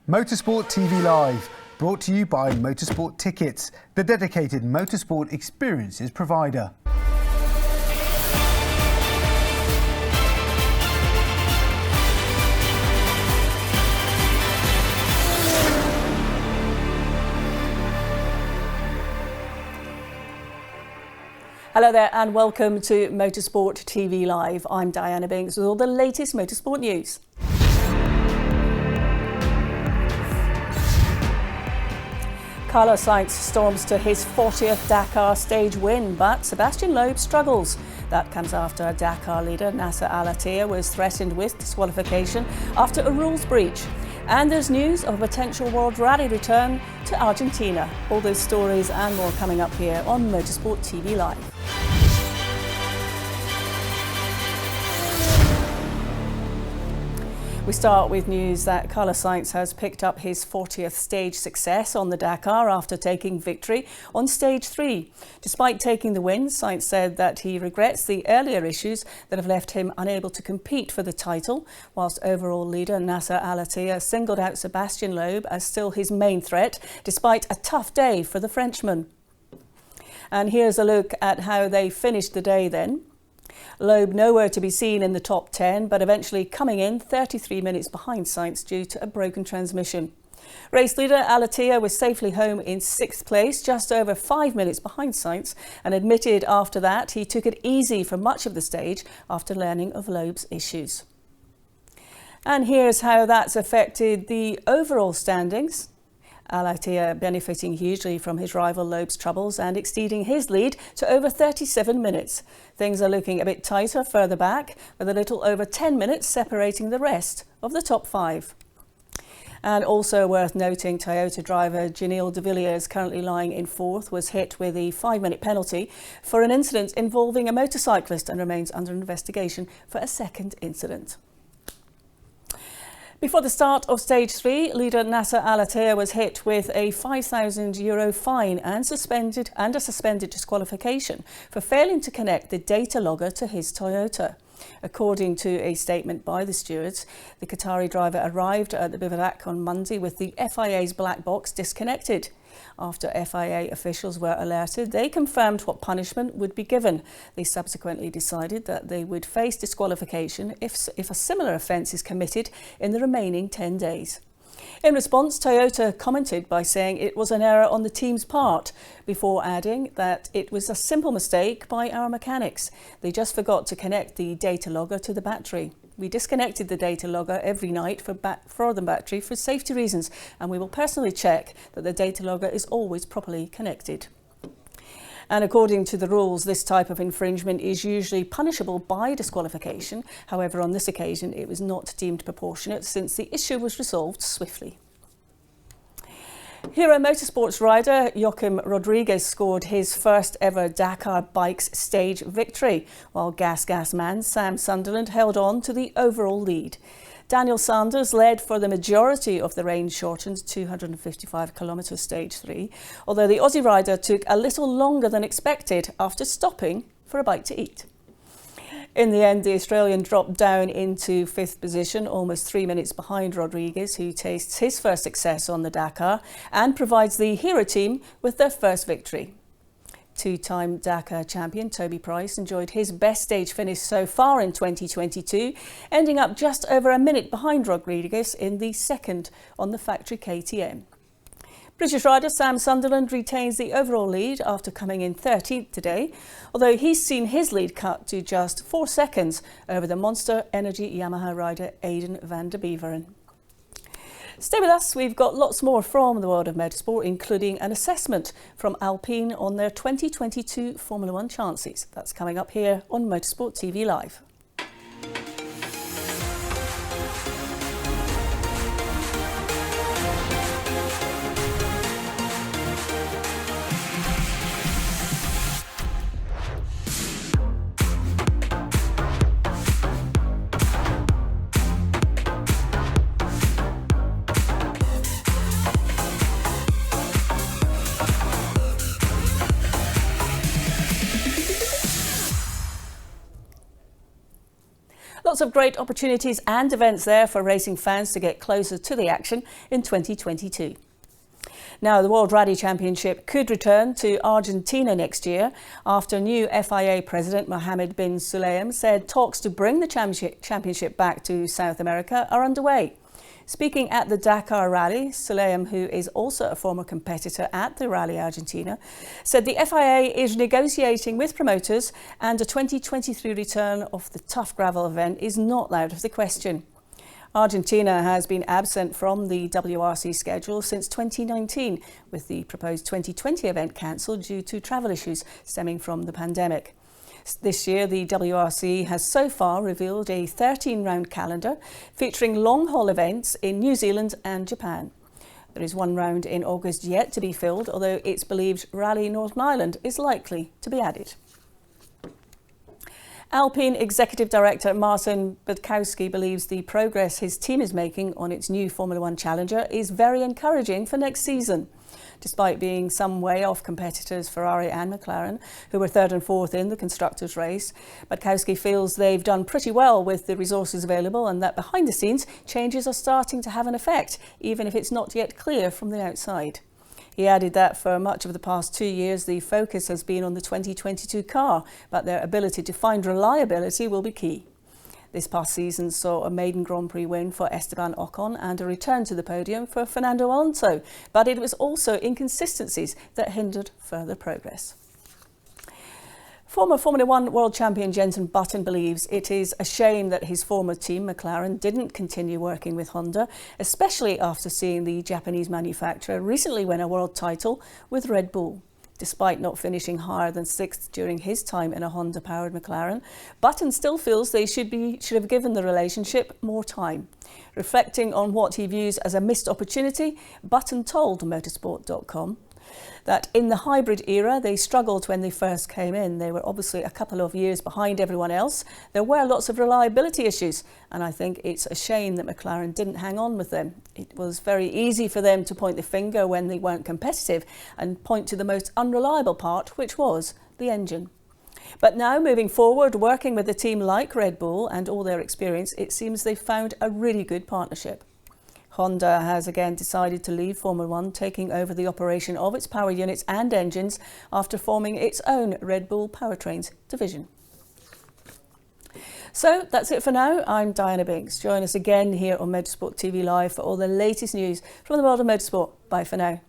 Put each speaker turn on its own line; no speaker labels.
Motorsport TV Live, brought to you by Motorsport Tickets, the dedicated motorsport experiences provider.
Hello there and welcome to Motorsport TV Live. I'm Diana Binks with all the latest motorsport news. Carlos Sainz storms to his 40th Dakar stage win, but Sebastian Loeb struggles. That comes after Dakar leader Nasser Al-Attiyah was threatened with disqualification after a rules breach. And there's news of a potential World Rally return to Argentina. All those stories and more coming up here on Motorsport TV Live. We start with news that Carlos Sainz has picked up his 40th stage success on the Dakar after taking victory on stage 3. Despite taking the win, Sainz said that he regrets the earlier issues that have left him unable to compete for the title, whilst overall leader Nasser Al-Attiyah singled out Sebastian Loeb as still his main threat, despite a tough day for the Frenchman. And here's a look at how they finished the day then. Loeb nowhere to be seen in the top 10, but eventually coming in 33 minutes behind Sainz due to a broken transmission. Race leader Al-Attiyah was safely home in 6th place, just over 5 minutes behind Sainz, and admitted after that he took it easy for much of the stage after learning of Loeb's issues. And here's how that's affected the overall standings. Al-Attiyah benefiting hugely from his rival Loeb's troubles and exceeding his lead to over 37 minutes. Things are looking a bit tighter further back, with a little over 10 minutes separating the rest of the top 5. And also worth noting, Toyota driver Janelle de Villiers, currently lying in 4th, was hit with a 5-minute penalty for an incident involving a motorcyclist and remains under investigation for a second incident. Before the start of stage 3, leader Nasser Al-Attiyah was hit with a €5,000 fine and a suspended disqualification for failing to connect the data logger to his Toyota. According to a statement by the stewards, the Qatari driver arrived at the bivouac on Monday with the FIA's black box disconnected. After FIA officials were alerted, they confirmed what punishment would be given. They subsequently decided that they would face disqualification if a similar offence is committed in the remaining 10 days. In response, Toyota commented by saying it was an error on the team's part, before adding that it was a simple mistake by our mechanics. They just forgot to connect the data logger to the battery. We disconnected the data logger every night for the battery for safety reasons, and we will personally check that the data logger is always properly connected. And according to the rules, this type of infringement is usually punishable by disqualification. However, on this occasion, it was not deemed proportionate since the issue was resolved swiftly. Hero Motorsports rider Joaquim Rodriques scored his first ever Dakar Bikes stage victory, while Gas man Sam Sunderland held on to the overall lead. Daniel Sanders led for the majority of the rain-shortened 255km stage 3, although the Aussie rider took a little longer than expected after stopping for a bite to eat. In the end, the Australian dropped down into 5th position, almost 3 minutes behind Rodriques, who tastes his first success on the Dakar and provides the Hero team with their first victory. Two-time Dakar champion Toby Price enjoyed his best stage finish so far in 2022, ending up just over a minute behind Rodriques in the second on the factory KTM. British rider Sam Sunderland retains the overall lead after coming in 13th today, although he's seen his lead cut to just 4 seconds over the Monster Energy Yamaha rider Aiden van der Beveren. Stay with us, we've got lots more from the world of motorsport, including an assessment from Alpine on their 2022 Formula One chances. That's coming up here on Motorsport TV Live. Lots of great opportunities and events there for racing fans to get closer to the action in 2022. Now, the World Rally Championship could return to Argentina next year after new FIA President Mohammed bin Sulayem said talks to bring the championship back to South America are underway. Speaking at the Dakar Rally, Sulayem, who is also a former competitor at the Rally Argentina, said the FIA is negotiating with promoters and a 2023 return of the tough gravel event is not out of the question. Argentina has been absent from the WRC schedule since 2019, with the proposed 2020 event cancelled due to travel issues stemming from the pandemic. This year, the WRC has so far revealed a 13-round calendar featuring long-haul events in New Zealand and Japan. There is one round in August yet to be filled, although it's believed Rally Northern Ireland is likely to be added. Alpine Executive Director Martin Budkowski believes the progress his team is making on its new Formula One challenger is very encouraging for next season. Despite being some way off competitors Ferrari and McLaren, who were third and fourth in the constructors' race, Budkowski feels they've done pretty well with the resources available and that behind the scenes changes are starting to have an effect, even if it's not yet clear from the outside. He added that for much of the past 2 years, the focus has been on the 2022 car, but their ability to find reliability will be key. This past season saw a maiden Grand Prix win for Esteban Ocon and a return to the podium for Fernando Alonso, but it was also inconsistencies that hindered further progress. Former Formula One world champion Jenson Button believes it is a shame that his former team, McLaren, didn't continue working with Honda, especially after seeing the Japanese manufacturer recently win a world title with Red Bull. Despite not finishing higher than sixth during his time in a Honda-powered McLaren, Button still feels they should have given the relationship more time. Reflecting on what he views as a missed opportunity, Button told motorsport.com that in the hybrid era, they struggled when they first came in. They were obviously a couple of years behind everyone else. There were lots of reliability issues, and I think it's a shame that McLaren didn't hang on with them. It was very easy for them to point the finger when they weren't competitive and point to the most unreliable part, which was the engine. But now, moving forward, working with a team like Red Bull and all their experience, it seems they've found a really good partnership. Honda has again decided to leave Formula One, taking over the operation of its power units and engines after forming its own Red Bull Powertrains division. So that's it for now. I'm Diana Binks. Join us again here on Motorsport TV Live for all the latest news from the world of motorsport. Bye for now.